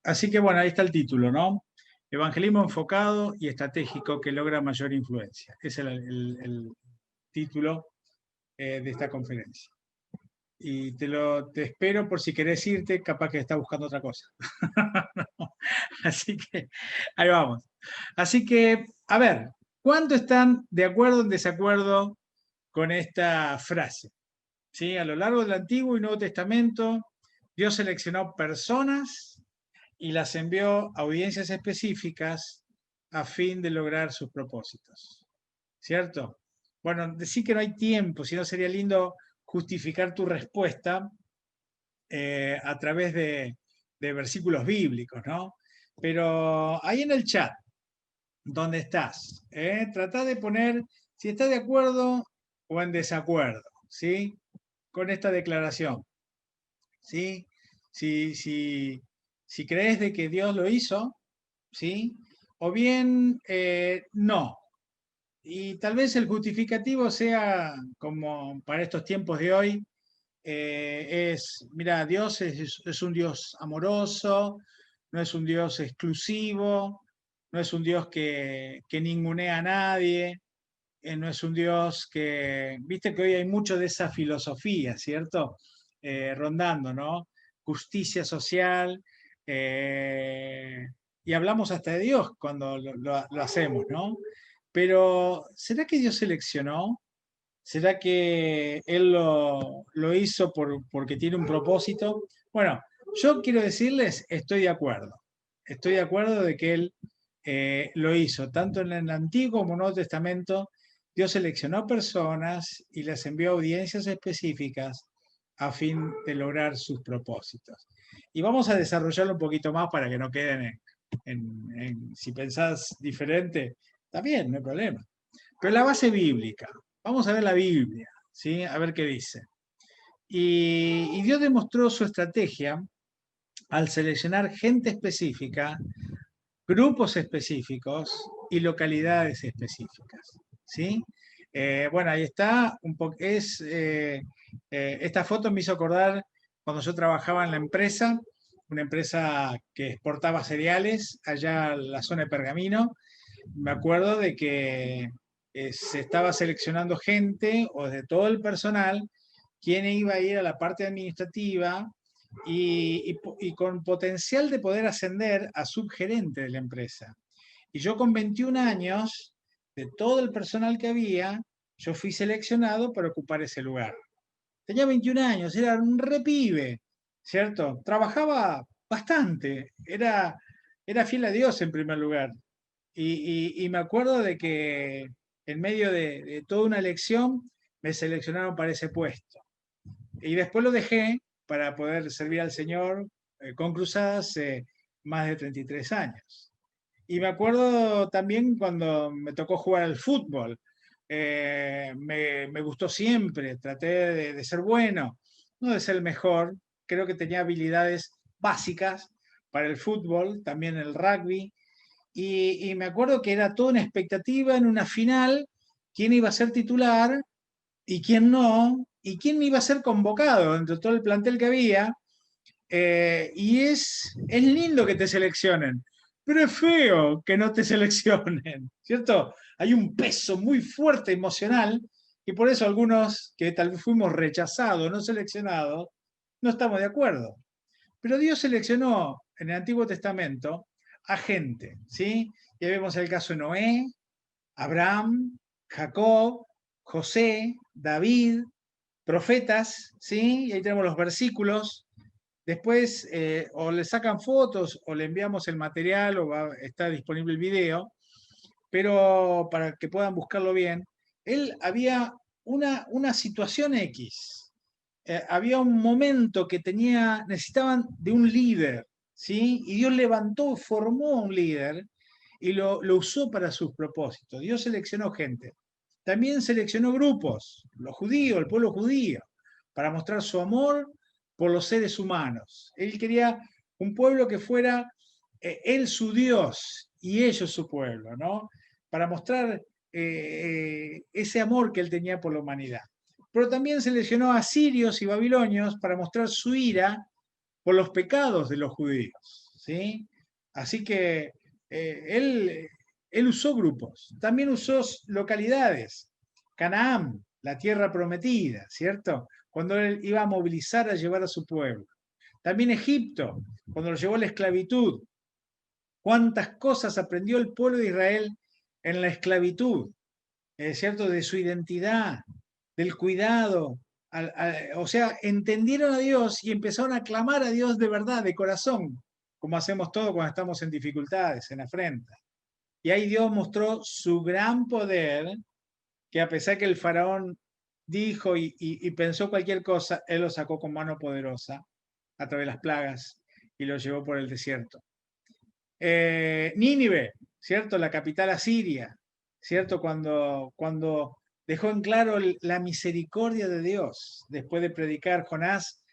Así que bueno, ahí está el título, ¿no? Evangelismo enfocado y estratégico que logra mayor influencia. Ese es el título de esta conferencia. Y te espero por si querés irte, capaz que estás buscando otra cosa. Así que ahí vamos. Así que, a ver, ¿cuánto están de acuerdo o en desacuerdo con esta frase? ¿Sí? A lo largo del Antiguo y Nuevo Testamento, Dios seleccionó personas y las envió a audiencias específicas a fin de lograr sus propósitos. ¿Cierto? Bueno, decir que no hay tiempo, si no sería lindo justificar tu respuesta a través de versículos bíblicos, ¿no? Pero ahí en el chat, donde estás, trata de poner si estás de acuerdo o en desacuerdo, ¿sí? Con esta declaración, ¿sí? Si crees de que Dios lo hizo, ¿sí? O bien no. Y tal vez el justificativo sea, como para estos tiempos de hoy, mira, Dios es un Dios amoroso, no es un Dios exclusivo, no es un Dios que ningunea a nadie, no es un Dios viste que hoy hay mucho de esa filosofía, ¿cierto? Rondando, ¿no? Justicia social, eh, y hablamos hasta de Dios cuando lo hacemos, ¿no? Pero, ¿será que Dios seleccionó? ¿Será que Él lo hizo porque tiene un propósito? Bueno, yo quiero decirles, estoy de acuerdo. Estoy de acuerdo de que Él lo hizo, tanto en el Antiguo como en el Nuevo Testamento. Dios seleccionó personas y las envió a audiencias específicas a fin de lograr sus propósitos. Y vamos a desarrollarlo un poquito más para que no queden si pensás diferente, está bien, no hay problema. Pero la base bíblica, vamos a ver la Biblia, ¿sí? A ver qué dice. Y Dios demostró su estrategia al seleccionar gente específica, grupos específicos y localidades específicas, ¿sí? Bueno, ahí está, esta foto me hizo acordar cuando yo trabajaba en la empresa, una empresa que exportaba cereales allá a la zona de Pergamino. Me acuerdo de que se estaba seleccionando gente o de todo el personal quien iba a ir a la parte administrativa y con potencial de poder ascender a subgerente de la empresa. Y yo con 21 años, de todo el personal que había, yo fui seleccionado para ocupar ese lugar. Tenía 21 años, era un repibe, ¿cierto? Trabajaba bastante, era fiel a Dios en primer lugar. Y me acuerdo de que en medio de toda una elección me seleccionaron para ese puesto. Y después lo dejé para poder servir al Señor con Cruzadas hace más de 33 años. Y me acuerdo también cuando me tocó jugar al fútbol. Me gustó siempre, traté de ser bueno, no de ser el mejor. Creo que tenía habilidades básicas para el fútbol, también el rugby, y me acuerdo que era toda una expectativa en una final, quién iba a ser titular y quién no, y quién iba a ser convocado entre todo el plantel que había. Y es lindo que te seleccionen, pero es feo que no te seleccionen, ¿cierto? Hay un peso muy fuerte emocional y por eso algunos que tal vez fuimos rechazados, no seleccionados, no estamos de acuerdo. Pero Dios seleccionó en el Antiguo Testamento a gente, ¿sí? Y ahí vemos el caso de Noé, Abraham, Jacob, José, David, profetas, ¿sí? Y ahí tenemos los versículos. Después o le sacan fotos o le enviamos el material o está disponible el video, pero para que puedan buscarlo bien, él había una situación X, había un momento que necesitaban de un líder, ¿sí? Y Dios levantó, formó un líder y lo usó para sus propósitos. Dios seleccionó gente. También seleccionó grupos, los judíos, el pueblo judío, para mostrar su amor por los seres humanos. Él quería un pueblo que fuera él su Dios y ellos su pueblo, ¿no? Para mostrar ese amor que él tenía por la humanidad. Pero también seleccionó a sirios y babilonios para mostrar su ira por los pecados de los judíos, ¿sí? Así que él usó grupos, también usó localidades. Canaán, la tierra prometida, ¿cierto? Cuando él iba a movilizar a llevar a su pueblo. También Egipto, cuando lo llevó a la esclavitud. Cuántas cosas aprendió el pueblo de Israel en la esclavitud, ¿cierto? De su identidad, del cuidado. O sea, entendieron a Dios y empezaron a clamar a Dios de verdad, de corazón, como hacemos todo cuando estamos en dificultades, en afrenta. Y ahí Dios mostró su gran poder, que a pesar que el faraón dijo y pensó cualquier cosa, él lo sacó con mano poderosa a través de las plagas y lo llevó por el desierto. Nínive, ¿cierto? La capital asiria, ¿cierto? Cuando dejó en claro la misericordia de Dios, después de predicar Jonás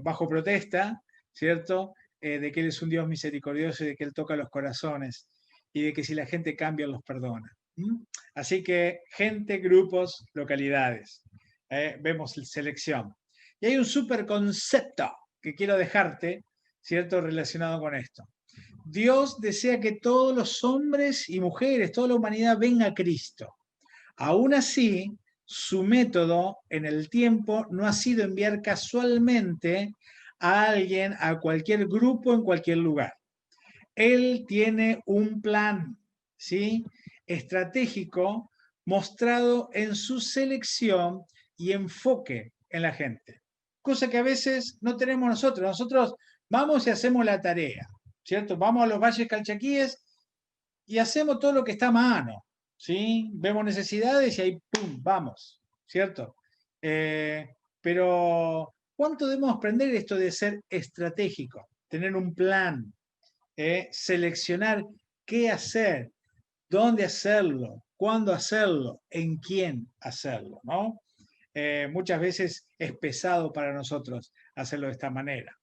bajo protesta, ¿cierto? De que Él es un Dios misericordioso y de que Él toca los corazones y de que si la gente cambia, los perdona. ¿Mm? Así que gente, grupos, localidades. Vemos selección. Y hay un super concepto que quiero dejarte, ¿cierto? Relacionado con esto. Dios desea que todos los hombres y mujeres, toda la humanidad venga a Cristo. Aún así, su método en el tiempo no ha sido enviar casualmente a alguien a cualquier grupo en cualquier lugar. Él tiene un plan, ¿sí? Estratégico mostrado en su selección y enfoque en la gente. Cosa que a veces no tenemos nosotros. Nosotros vamos y hacemos la tarea, ¿cierto? Vamos a los valles calchaquíes y hacemos todo lo que está a mano, ¿sí? Vemos necesidades y ahí, ¡pum!, vamos, ¿cierto? Pero, ¿cuánto debemos aprender esto de ser estratégico? Tener un plan, seleccionar qué hacer, dónde hacerlo, cuándo hacerlo, en quién hacerlo, ¿no? Muchas veces es pesado para nosotros hacerlo de esta manera,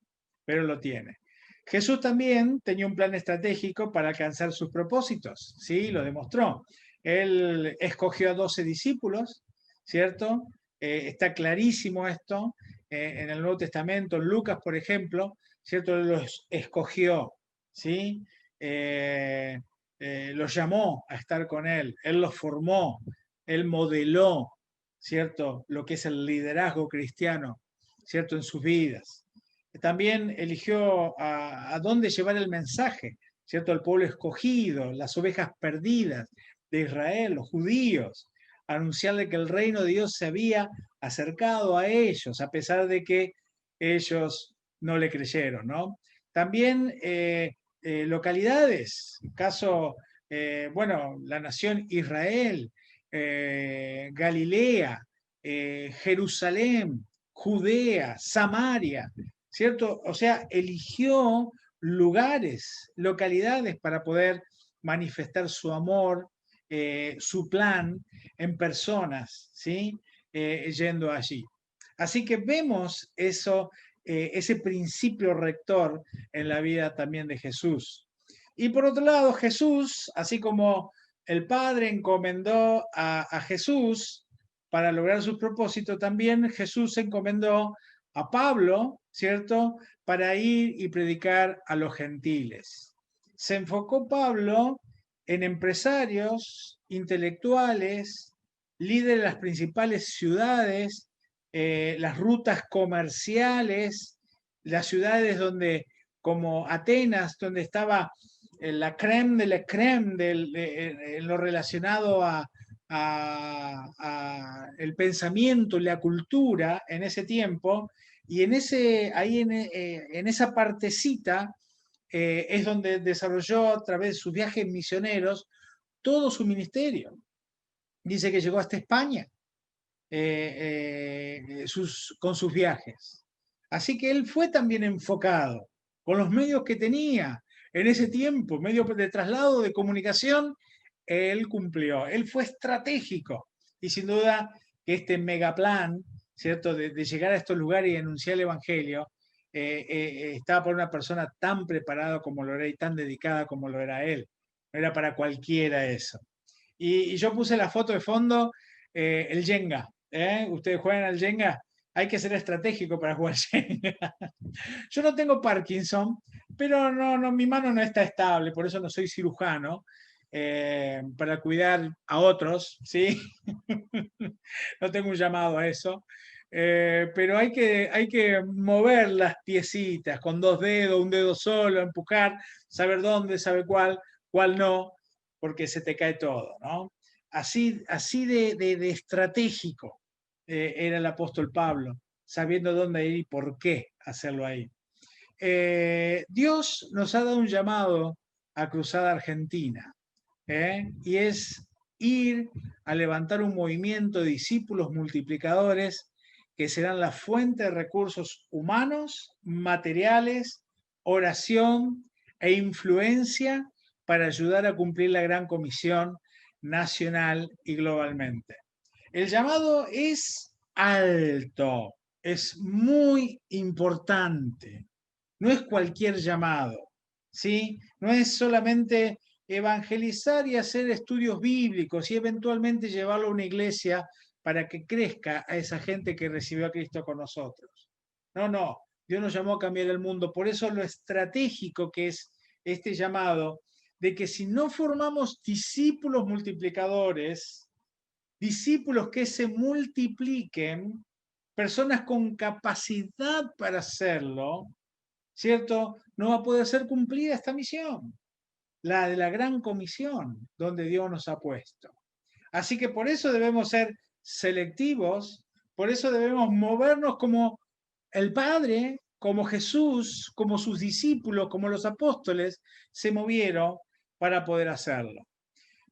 pero lo tiene. Jesús también tenía un plan estratégico para alcanzar sus propósitos, ¿sí? Lo demostró. Él escogió a 12 discípulos, ¿cierto? Está clarísimo esto. En el Nuevo Testamento, Lucas, por ejemplo, ¿cierto? Él los escogió, ¿sí? Los llamó a estar con él los formó, él modeló, ¿cierto? Lo que es el liderazgo cristiano, ¿cierto? En sus vidas. También eligió a dónde llevar el mensaje, ¿cierto? Al pueblo escogido, las ovejas perdidas de Israel, los judíos, anunciarle que el reino de Dios se había acercado a ellos, a pesar de que ellos no le creyeron, ¿no? También localidades, caso, bueno, la nación Israel, Galilea, Jerusalén, Judea, Samaria, ¿cierto? O sea, eligió lugares, localidades para poder manifestar su amor, su plan en personas, ¿sí? Yendo allí. Así que vemos eso, ese principio rector en la vida también de Jesús. Y por otro lado, Jesús, así como el Padre encomendó a Jesús para lograr sus propósitos, también Jesús encomendó a Pablo, ¿cierto?, para ir y predicar a los gentiles. Se enfocó Pablo en empresarios, intelectuales, líderes de las principales ciudades, las rutas comerciales, las ciudades donde, como Atenas, donde estaba la creme de la creme en lo relacionado a el pensamiento y la cultura en ese tiempo, y ahí en esa partecita es donde desarrolló a través de sus viajes misioneros todo su ministerio. Dice que llegó hasta España con sus viajes. Así que él fue también enfocado con los medios que tenía en ese tiempo, medios de traslado, de comunicación, él cumplió, él fue estratégico y sin duda que este megaplan, ¿cierto?, de llegar a estos lugares y anunciar el Evangelio, estaba por una persona tan preparada como lo era y tan dedicada como lo era él. No era para cualquiera eso. Y yo puse la foto de fondo, el Jenga. Ustedes juegan al Jenga, hay que ser estratégico para jugar Jenga. Yo no tengo Parkinson, pero no, mi mano no está estable, por eso no soy cirujano, para cuidar a otros, ¿sí? No tengo un llamado a eso. Pero hay que mover las piecitas con dos dedos, un dedo solo, empujar, saber dónde, saber cuál no, porque se te cae todo, ¿no? Así de estratégico era el apóstol Pablo, sabiendo dónde ir y por qué hacerlo ahí. Dios nos ha dado un llamado a Cruzada Argentina, y es ir a levantar un movimiento de discípulos multiplicadores que serán la fuente de recursos humanos, materiales, oración e influencia para ayudar a cumplir la gran comisión nacional y globalmente. El llamado es alto, es muy importante, no es cualquier llamado, ¿sí? No es solamente evangelizar y hacer estudios bíblicos y eventualmente llevarlo a una iglesia para que crezca a esa gente que recibió a Cristo con nosotros. No, Dios nos llamó a cambiar el mundo. Por eso lo estratégico que es este llamado, de que si no formamos discípulos multiplicadores, discípulos que se multipliquen, personas con capacidad para hacerlo, ¿cierto? No va a poder ser cumplida esta misión, la de la gran comisión, donde Dios nos ha puesto. Así que por eso debemos ser selectivos, por eso debemos movernos como el Padre, como Jesús, como sus discípulos, como los apóstoles se movieron para poder hacerlo.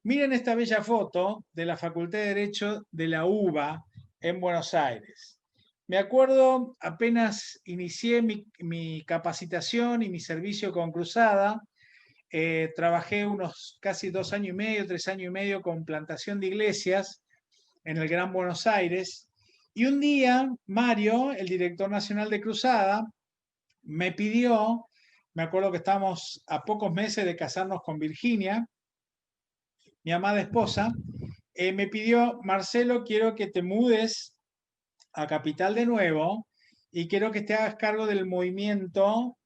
Miren esta bella foto de la Facultad de Derecho de la UBA en Buenos Aires. Me acuerdo, apenas inicié mi capacitación y mi servicio con Cruzada, trabajé unos casi 2 años y medio, 3 años y medio con plantación de iglesias en el Gran Buenos Aires. Y un día, Mario, el director nacional de Cruzada, me pidió, me acuerdo que estábamos a pocos meses de casarnos con Virginia, mi amada esposa, me pidió, Marcelo, quiero que te mudes a Capital de nuevo y quiero que te hagas cargo del movimiento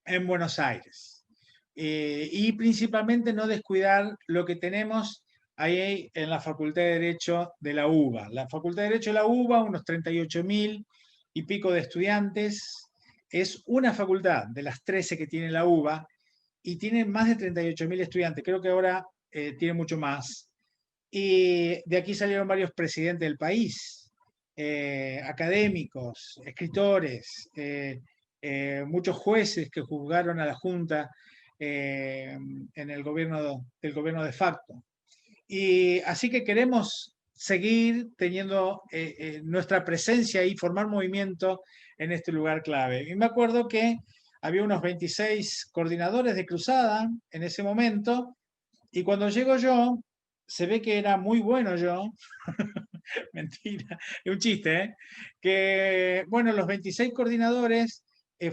en Buenos Aires. Y principalmente no descuidar lo que tenemos ahí en la Facultad de Derecho de la UBA. La Facultad de Derecho de la UBA, unos 38.000 y pico de estudiantes, es una facultad de las 13 que tiene la UBA y tiene más de 38.000 estudiantes. Creo que ahora tiene mucho más. Y de aquí salieron varios presidentes del país, académicos, escritores, muchos jueces que juzgaron a la Junta en el gobierno del gobierno de facto. Y así que queremos seguir teniendo nuestra presencia y formar movimiento en este lugar clave. Y me acuerdo que había unos 26 coordinadores de cruzada en ese momento, y cuando llego yo, se ve que era muy bueno yo, mentira, es un chiste, ¿eh? Que, bueno, los 26 coordinadores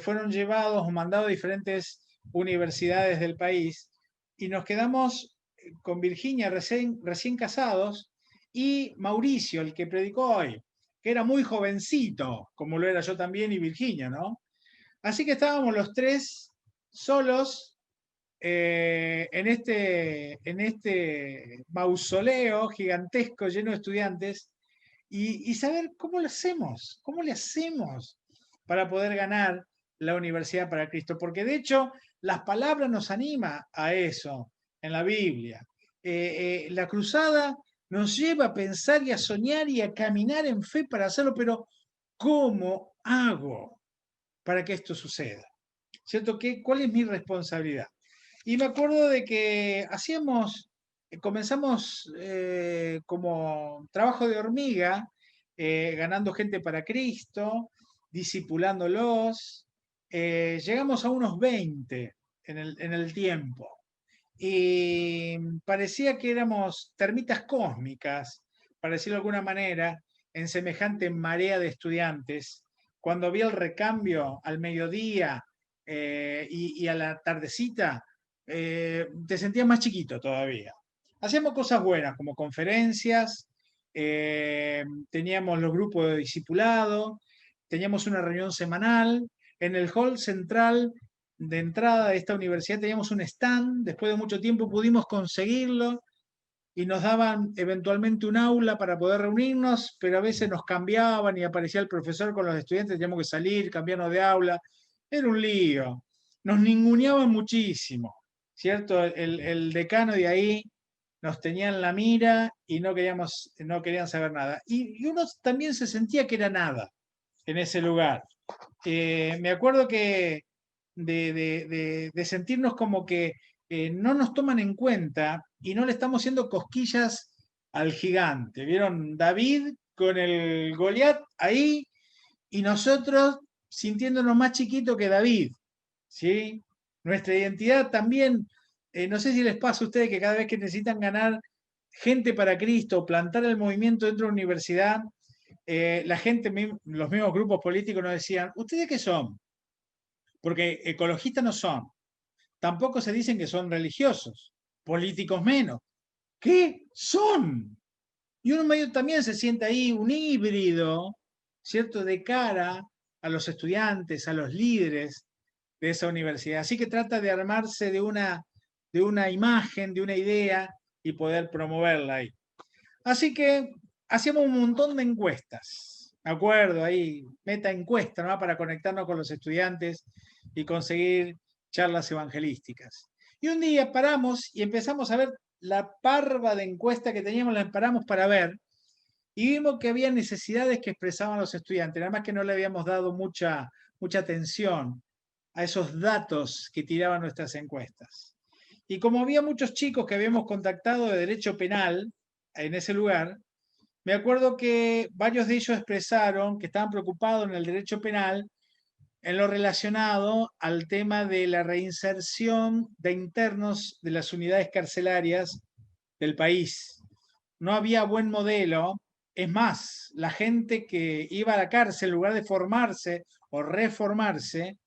fueron llevados o mandados a diferentes universidades del país y nos quedamos con Virginia recién casados y Mauricio, el que predicó hoy, que era muy jovencito, como lo era yo también y Virginia, ¿no? Así que estábamos los tres solos en este mausoleo gigantesco lleno de estudiantes y saber cómo le hacemos para poder ganar la Universidad para Cristo. Porque de hecho las palabras nos anima a eso en la Biblia. La cruzada nos lleva a pensar y a soñar y a caminar en fe para hacerlo, pero ¿cómo hago para que esto suceda? ¿Cierto? ¿Cuál es mi responsabilidad? Y me acuerdo de que comenzamos como trabajo de hormiga, ganando gente para Cristo, discipulándolos. Llegamos a unos 20 en el tiempo. Y parecía que éramos termitas cósmicas, para decirlo de alguna manera, en semejante marea de estudiantes. Cuando vi el recambio al mediodía y a la tardecita, te sentías más chiquito todavía. Hacíamos cosas buenas como conferencias, teníamos los grupos de discipulado, teníamos una reunión semanal en el hall central de entrada de esta universidad teníamos un stand, después de mucho tiempo pudimos conseguirlo y nos daban eventualmente un aula para poder reunirnos, pero a veces nos cambiaban y aparecía el profesor con los estudiantes, teníamos que salir, cambiarnos de aula. Era un lío. Nos ninguneaban muchísimo, ¿cierto? El decano de ahí nos tenía en la mira y no querían saber nada. Y uno también se sentía que era nada en ese lugar. Me acuerdo que de sentirnos como que no nos toman en cuenta y no le estamos haciendo cosquillas al gigante. ¿Vieron? David con el Goliat ahí y nosotros sintiéndonos más chiquitos que David, ¿sí? Nuestra identidad también, no sé si les pasa a ustedes que cada vez que necesitan ganar gente para Cristo, plantar el movimiento dentro de la universidad, la gente, los mismos grupos políticos nos decían, ¿ustedes qué son? Porque ecologistas no son. Tampoco se dicen que son religiosos, políticos menos. ¿Qué son? Y uno medio también se siente ahí un híbrido, ¿cierto? De cara a los estudiantes, a los líderes de esa universidad. Así que trata de armarse de una imagen, de una idea y poder promoverla ahí. Así que hacíamos un montón de encuestas, ¿de acuerdo? Ahí, meta encuesta, ¿no? Para conectarnos con los estudiantes y conseguir charlas evangelísticas. Y un día paramos y empezamos a ver la parva de encuesta que teníamos, la paramos para ver y vimos que había necesidades que expresaban los estudiantes, nada más que no le habíamos dado mucha atención a esos datos que tiraban nuestras encuestas. Y como había muchos chicos que habíamos contactado de derecho penal en ese lugar, me acuerdo que varios de ellos expresaron que estaban preocupados en el derecho penal en lo relacionado al tema de la reinserción de internos de las unidades carcelarias del país. No había buen modelo. Es más, la gente que iba a la cárcel, en lugar de formarse o reformarse,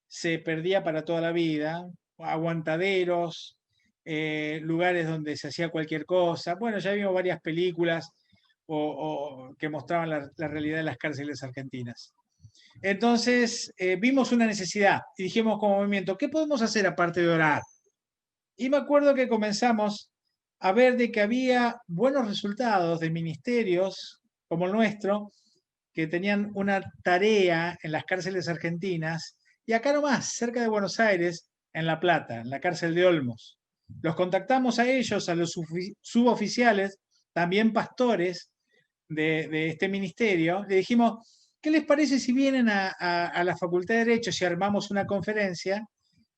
se perdía para toda la vida. Aguantaderos, lugares donde se hacía cualquier cosa. Bueno, ya vimos varias películas que mostraban la realidad de las cárceles argentinas. Entonces, vimos una necesidad y dijimos como movimiento, ¿qué podemos hacer aparte de orar? Y me acuerdo que comenzamos a ver de que había buenos resultados de ministerios como el nuestro, que tenían una tarea en las cárceles argentinas, y acá nomás, cerca de Buenos Aires, en La Plata, en la cárcel de Olmos. Los contactamos a ellos, a los suboficiales, también pastores de este ministerio, le dijimos, ¿qué les parece si vienen a la Facultad de Derecho y armamos una conferencia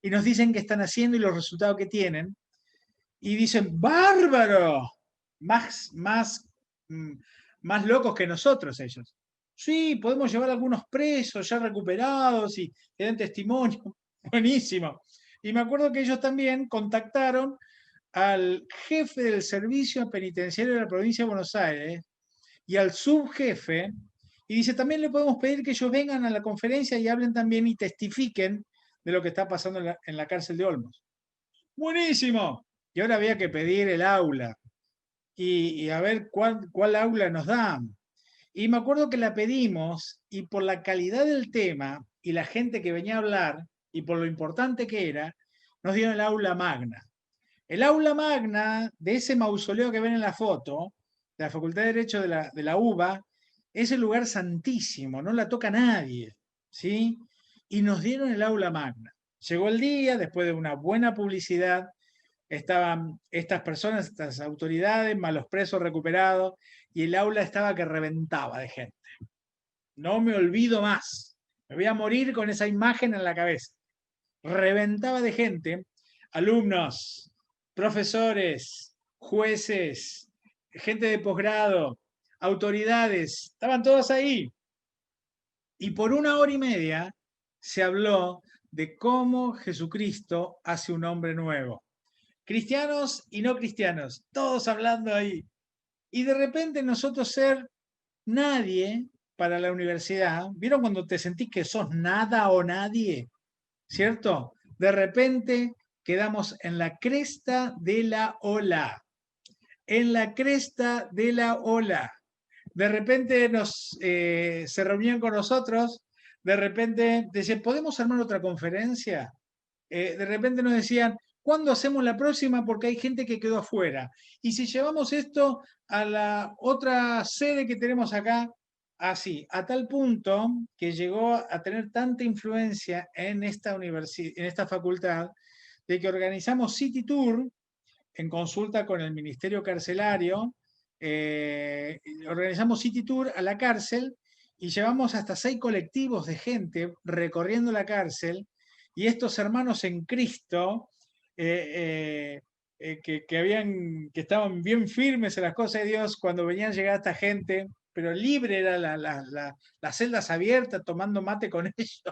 y nos dicen qué están haciendo y los resultados que tienen? Y dicen, bárbaro, más, mm, más locos que nosotros ellos. Sí, podemos llevar algunos presos ya recuperados y que den testimonio. Buenísimo. Y me acuerdo que ellos también contactaron al jefe del servicio penitenciario de la provincia de Buenos Aires y al subjefe, y dice, también le podemos pedir que ellos vengan a la conferencia y hablen también y testifiquen de lo que está pasando en la cárcel de Olmos. Buenísimo. Y ahora había que pedir el aula y a ver cuál aula nos dan. Y me acuerdo que la pedimos y por la calidad del tema y la gente que venía a hablar y por lo importante que era, nos dieron el aula magna. El aula magna de ese mausoleo que ven en la foto, de la Facultad de Derecho de la UBA, es el lugar santísimo, no la toca nadie, ¿sí? Y nos dieron el aula magna. Llegó el día, después de una buena publicidad, estaban estas personas, estas autoridades, más los presos recuperados, y el aula estaba que reventaba de gente. No me olvido más. Me voy a morir con esa imagen en la cabeza. Reventaba de gente, alumnos, profesores, jueces, gente de posgrado, autoridades, estaban todos ahí. Y por 1 hora y media se habló de cómo Jesucristo hace un hombre nuevo. Cristianos y no cristianos, todos hablando ahí. Y de repente nosotros ser nadie para la universidad, ¿vieron cuando te sentís que sos nada o nadie? ¿Cierto? De repente quedamos en la cresta de la ola, en la cresta de la ola. De repente se reunían con nosotros, de repente decían, ¿podemos armar otra conferencia? de repente nos decían, ¿cuándo hacemos la próxima? Porque hay gente que quedó afuera. Y si llevamos esto a la otra sede que tenemos acá, así, a tal punto que llegó a tener tanta influencia en esta en esta facultad, de que organizamos City Tour en consulta con el Ministerio Carcelario, organizamos City Tour a la cárcel y llevamos hasta 6 colectivos de gente recorriendo la cárcel, y estos hermanos en Cristo, que estaban bien firmes en las cosas de Dios, cuando venían a llegar esta gente, pero libre era las celdas abiertas, tomando mate con ellos.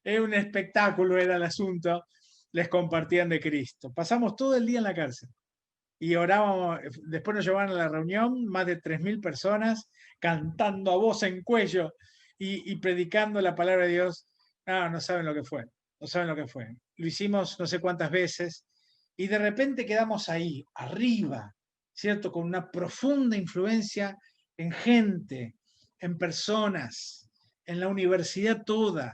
Es un espectáculo era el asunto, les compartían de Cristo. Pasamos todo el día en la cárcel y orábamos, después nos llevaban a la reunión, más de 3.000 personas, cantando a voz en cuello y predicando la palabra de Dios. No, no saben lo que fue, no saben lo que fue. Lo hicimos no sé cuántas veces y de repente quedamos ahí, arriba, ¿cierto? Con una profunda influencia en gente, en personas, en la universidad toda,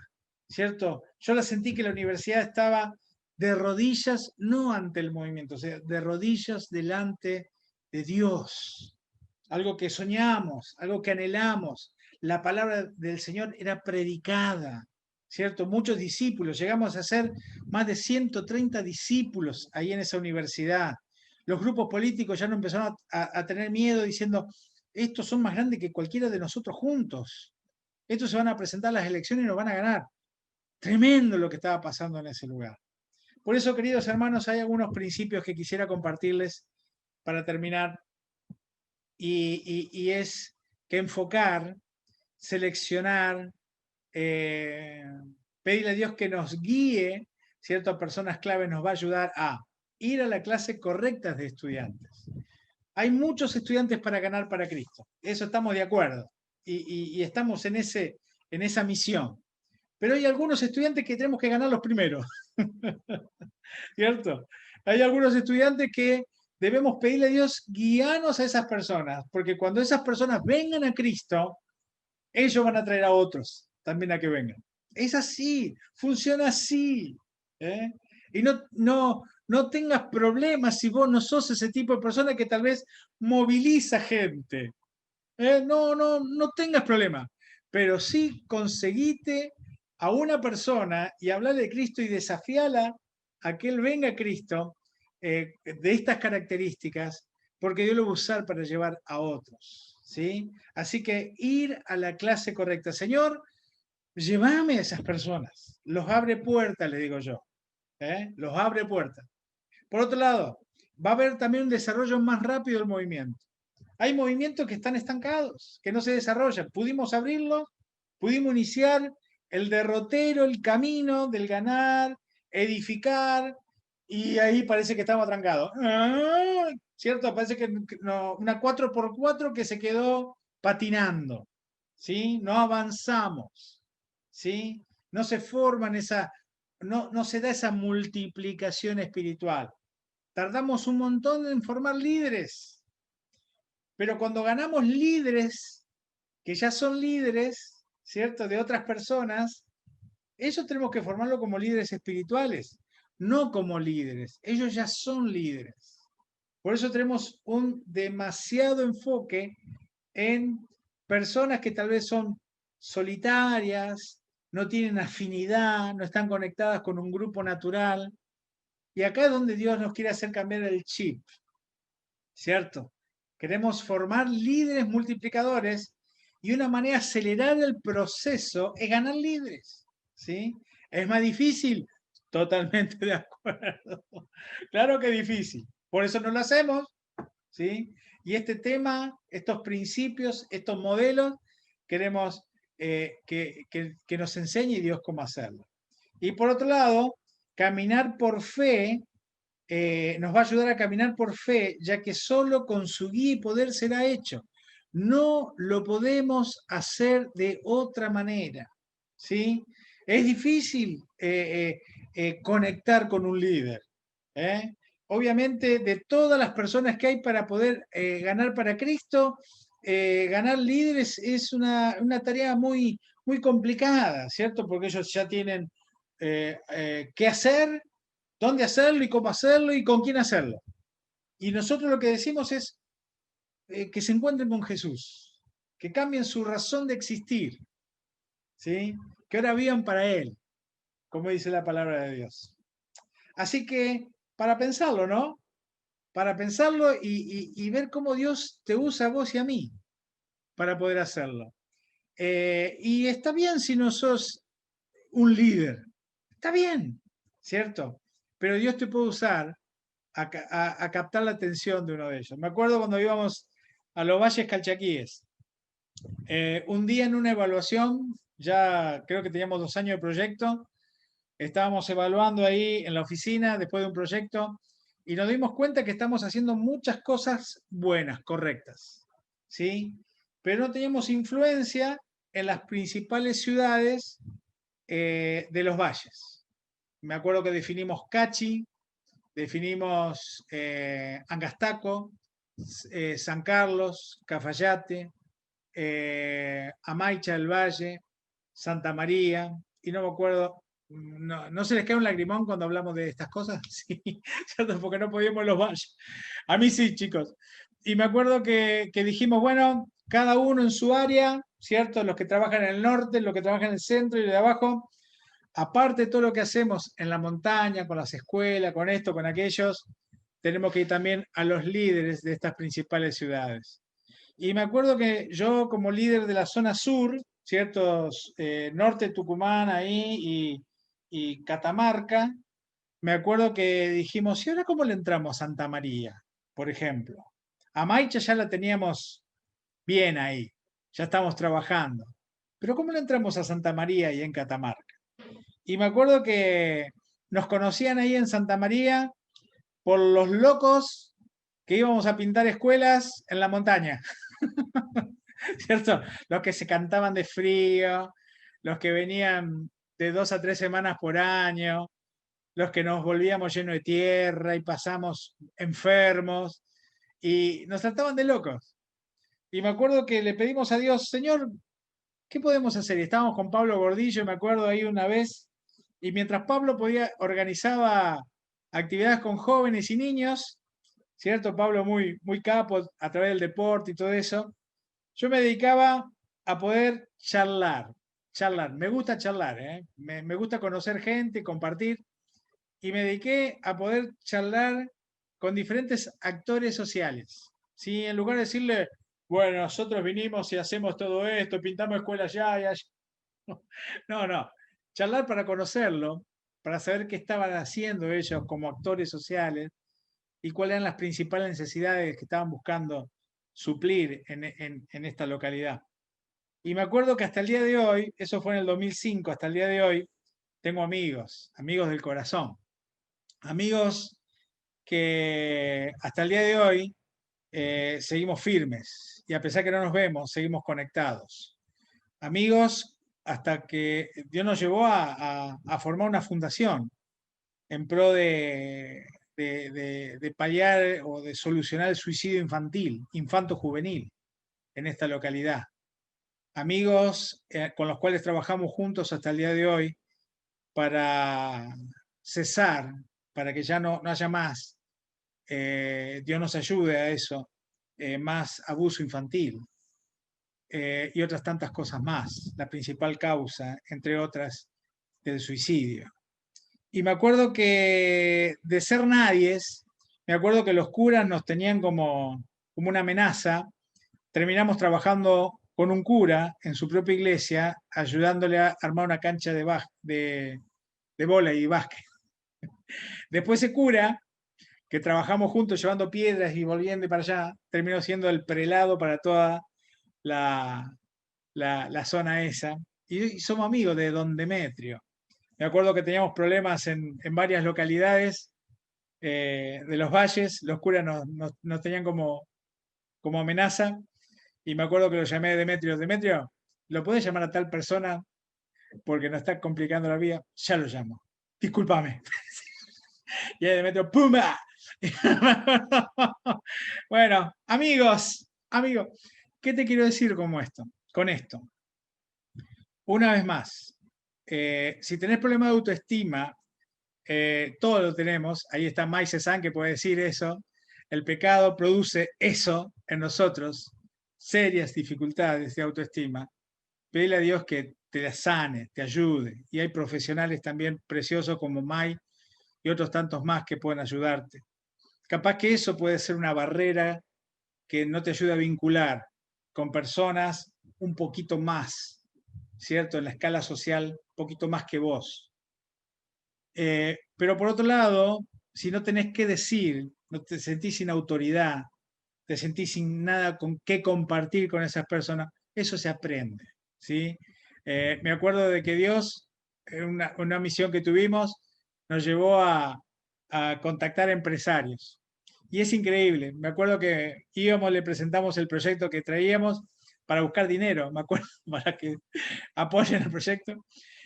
¿cierto? Yo la sentí que la universidad estaba de rodillas, no ante el movimiento, o sea, de rodillas delante de Dios. Algo que soñamos, algo que anhelamos. La palabra del Señor era predicada, ¿cierto? Muchos discípulos, llegamos a ser más de 130 discípulos ahí en esa universidad. Los grupos políticos ya no empezaron a tener miedo diciendo, estos son más grandes que cualquiera de nosotros juntos. Estos se van a presentar a las elecciones y nos van a ganar. Tremendo lo que estaba pasando en ese lugar. Por eso, queridos hermanos, hay algunos principios que quisiera compartirles para terminar, y es que enfocar, seleccionar, eh, pedirle a Dios que nos guíe, ciertas personas clave nos va a ayudar a ir a la clase correcta de estudiantes. Hay muchos estudiantes para ganar para Cristo, eso estamos de acuerdo, y estamos en esa misión. Pero hay algunos estudiantes que tenemos que ganar los primeros. ¿Cierto? Hay algunos estudiantes que debemos pedirle a Dios guiarnos a esas personas, porque cuando esas personas vengan a Cristo, ellos van a traer a otros también a que vengan. Es así, funciona así. ¿Eh? Y no tengas problemas si vos no sos ese tipo de persona que tal vez moviliza gente. No tengas problema, pero sí conseguite a una persona y hablarle de Cristo y desafiala a que él venga a Cristo, de estas características, porque Dios lo va a usar para llevar a otros, ¿sí? Así que ir a la clase correcta. Señor, llévame a esas personas. Los abre puertas, le digo yo. Los abre puertas. Por otro lado, va a haber también un desarrollo más rápido del movimiento. Hay movimientos que están estancados, que no se desarrollan. Pudimos abrirlos, pudimos iniciar el derrotero, el camino del ganar, edificar, y ahí parece que estamos atrancados. ¿Cierto? Parece que no, una 4x4 que se quedó patinando, ¿sí? No avanzamos, ¿sí? No se forman no se da esa multiplicación espiritual. Tardamos un montón en formar líderes, pero cuando ganamos líderes, que ya son líderes, ¿cierto? De otras personas, ellos tenemos que formarlo como líderes espirituales, no como líderes. Ellos ya son líderes. Por eso tenemos un demasiado enfoque en personas que tal vez son solitarias, no tienen afinidad, no están conectadas con un grupo natural. Y acá es donde Dios nos quiere hacer cambiar el chip, ¿cierto? Queremos formar líderes multiplicadores, y una manera de acelerar el proceso es ganar líderes, ¿sí? ¿Es más difícil? Totalmente de acuerdo. Claro que es difícil. Por eso no lo hacemos, ¿sí? Y este tema, estos principios, estos modelos, queremos que nos enseñe Dios cómo hacerlo. Y por otro lado, caminar por fe, nos va a ayudar a caminar por fe, ya que solo con su guía y poder será hecho. No lo podemos hacer de otra manera, ¿sí? Es difícil conectar con un líder. ¿eh? Obviamente, de todas las personas que hay para poder ganar para Cristo, ganar líderes es una tarea muy, muy complicada, ¿cierto? Porque ellos ya tienen qué hacer, dónde hacerlo y cómo hacerlo y con quién hacerlo. Y nosotros lo que decimos es que se encuentren con Jesús, que cambien su razón de existir, ¿sí? Que ahora vivan para Él, como dice la palabra de Dios. Así que para pensarlo, ¿no? Para pensarlo y ver cómo Dios te usa a vos y a mí para poder hacerlo. Y está bien si no sos un líder, está bien, ¿cierto? Pero Dios te puede usar a captar la atención de uno de ellos. Me acuerdo cuando íbamos a los Valles Calchaquíes, un día en una evaluación, ya creo que teníamos 2 años de proyecto, estábamos evaluando ahí en la oficina después de un proyecto y nos dimos cuenta que estamos haciendo muchas cosas buenas, correctas, ¿sí? Pero no teníamos influencia en las principales ciudades de los valles. Me acuerdo que definimos Cachi, definimos Angastaco, San Carlos, Cafayate, Amaicha del Valle, Santa María, y no me acuerdo, no se les cae un lagrimón cuando hablamos de estas cosas, sí, ¿cierto? Porque no podíamos los valles. A mí sí, chicos. Y me acuerdo que dijimos, bueno, cada uno en su área, ¿cierto? Los que trabajan en el norte, los que trabajan en el centro y de abajo, aparte de todo lo que hacemos en la montaña, con las escuelas, con esto, con aquellos, tenemos que ir también a los líderes de estas principales ciudades. Y me acuerdo que yo como líder de la zona sur, ¿ciertos? Norte Tucumán ahí y Catamarca, me acuerdo que dijimos, ¿y ahora cómo le entramos a Santa María, por ejemplo? A Maicha ya la teníamos bien ahí, ya estamos trabajando. Pero ¿cómo le entramos a Santa María y en Catamarca? Y me acuerdo que nos conocían ahí en Santa María por los locos que íbamos a pintar escuelas en la montaña. ¿Cierto? Los que se cantaban de frío, los que venían de 2 a 3 semanas por año, los que nos volvíamos llenos de tierra y pasamos enfermos y nos trataban de locos. Y me acuerdo que le pedimos a Dios, Señor, ¿qué podemos hacer? Y estábamos con Pablo Gordillo, me acuerdo ahí una vez, y mientras Pablo organizaba actividades con jóvenes y niños, ¿cierto? Pablo muy, muy capo a través del deporte y todo eso. Yo me dedicaba a poder charlar. Me gusta charlar, ¿eh? Me gusta conocer gente, compartir. Y me dediqué a poder charlar con diferentes actores sociales. ¿Sí? En lugar de decirle, bueno, nosotros vinimos y hacemos todo esto, pintamos escuelas ya y allá. No, no. Charlar para conocerlo, para saber qué estaban haciendo ellos como actores sociales y cuáles eran las principales necesidades que estaban buscando suplir en esta localidad. Y me acuerdo que hasta el día de hoy, eso fue en el 2005, hasta el día de hoy, tengo amigos, amigos del corazón, amigos que hasta el día de hoy seguimos firmes y a pesar que no nos vemos, seguimos conectados. Amigos hasta que Dios nos llevó a formar una fundación en pro de paliar o de solucionar el suicidio infantil, infanto-juvenil en esta localidad. Amigos con los cuales trabajamos juntos hasta el día de hoy para cesar, para que ya no haya más, Dios nos ayude a eso, más abuso infantil y otras tantas cosas más, la principal causa, entre otras, del suicidio. Y me acuerdo que de ser nadies, me acuerdo que los curas nos tenían como una amenaza. Terminamos trabajando con un cura en su propia iglesia, ayudándole a armar una cancha de bola y básquet. Después ese cura, que trabajamos juntos llevando piedras y volviendo para allá, terminó siendo el prelado para toda la zona esa. Y somos amigos de don Demetrio. Me acuerdo que teníamos problemas en varias localidades de los valles, los curas nos tenían como amenaza, y me acuerdo que lo llamé a Demetrio. Demetrio, ¿lo puedes llamar a tal persona porque nos está complicando la vida? Ya lo llamo. Discúlpame. Y ahí Demetrio, ¡pumba! Bueno, amigos, ¿qué te quiero decir con esto? Una vez más, Si tenés problemas de autoestima, todos lo tenemos, ahí está Mike Cezanne que puede decir eso, el pecado produce eso en nosotros, serias dificultades de autoestima. Pedile a Dios que te la sane, te ayude. Y hay profesionales también preciosos como Mike y otros tantos más que pueden ayudarte. Capaz que eso puede ser una barrera que no te ayuda a vincular con personas un poquito más, ¿cierto? En la escala social, un poquito más que vos. Pero por otro lado, si no tenés qué decir, no te sentís sin autoridad, te sentís sin nada con qué compartir con esas personas, eso se aprende, ¿sí? Me acuerdo de que Dios, en una misión que tuvimos, nos llevó a contactar empresarios. Y es increíble. Me acuerdo que íbamos, le presentamos el proyecto que traíamos para buscar dinero, me acuerdo, para que apoyen el proyecto.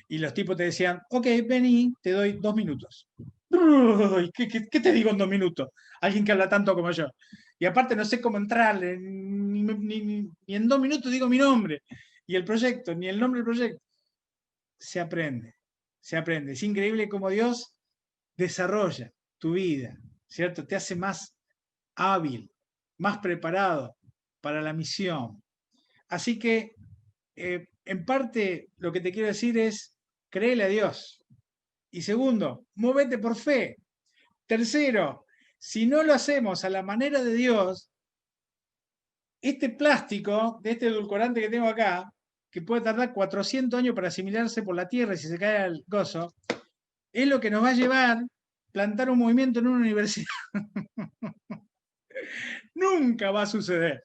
Y los tipos te decían, ok, vení, te doy 2 minutos. Uy, ¿qué te digo en 2 minutos? Alguien que habla tanto como yo. Y aparte no sé cómo entrarle, ni en 2 minutos digo mi nombre. Y el proyecto, ni el nombre del proyecto. Se aprende, se aprende. Es increíble cómo Dios desarrolla tu vida, ¿cierto? Te hace más hábil, más preparado para la misión. Así que, en parte, lo que te quiero decir es, créele a Dios. Y segundo, móvete por fe. Tercero, si no lo hacemos a la manera de Dios, este plástico de este edulcorante que tengo acá, que puede tardar 400 años para asimilarse por la tierra y si se cae al gozo, es lo que nos va a llevar a plantar un movimiento en una universidad. Nunca va a suceder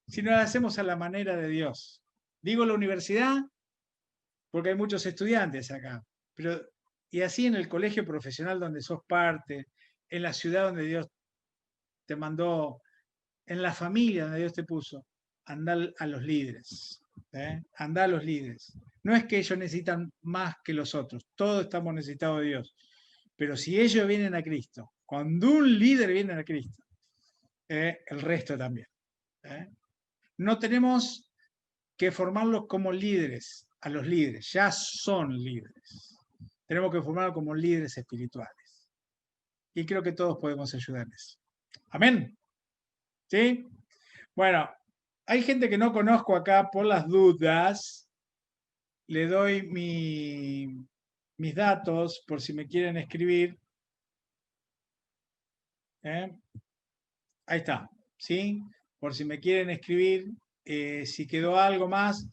si no lo hacemos a la manera de Dios. Digo la universidad porque hay muchos estudiantes acá, pero y así en el colegio profesional donde sos parte, en la ciudad donde Dios te mandó, en la familia donde Dios te puso, andar a los líderes. Andar a los líderes. No es que ellos necesitan más que los otros, todos estamos necesitados de Dios. Pero si ellos vienen a Cristo, cuando un líder viene a Cristo, el resto también. No tenemos que formarlos como líderes, a los líderes, ya son líderes. Tenemos que formarlos como líderes espirituales. Y creo que todos podemos ayudarles. Amén. ¿Sí? Bueno, hay gente que no conozco acá por las dudas. Le doy mis datos por si me quieren escribir. ¿Eh? Ahí está, ¿sí? Por si me quieren escribir, si quedó algo más,